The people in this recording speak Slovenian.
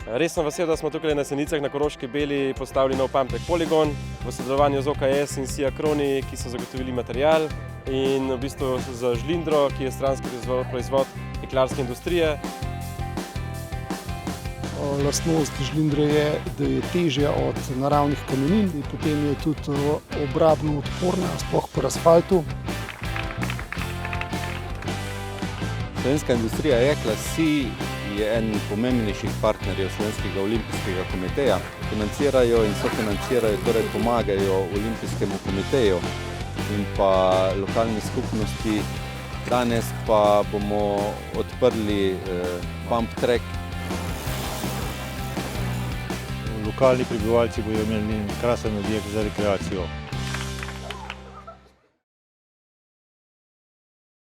Res sem vesel, da smo tukaj na Senicah na Koroški Beli postavili nov Pumptek poligon v sodelovanju z OKS in SIA Kroni, ki so zagotovili material, in v bistvu za Žlindro, ki je stranski proizvod jeklarske industrije. Lastnost žlindre je, da je težja od naravnih kamenin in potem je tudi obrabno odporna, sploh po asfaltu. Slovenska industrija jekla SIA je en pomembnejših partnerjev Slovenskega olimpijskega komiteja. Financirajo in sofinancirajo, torej pomagajo Olimpijskemu komiteju in pa lokalni skupnosti. Danes pa bomo odprli Pumptek. Lokalni prebivalci bodo imeli krasen objekt za rekreacijo.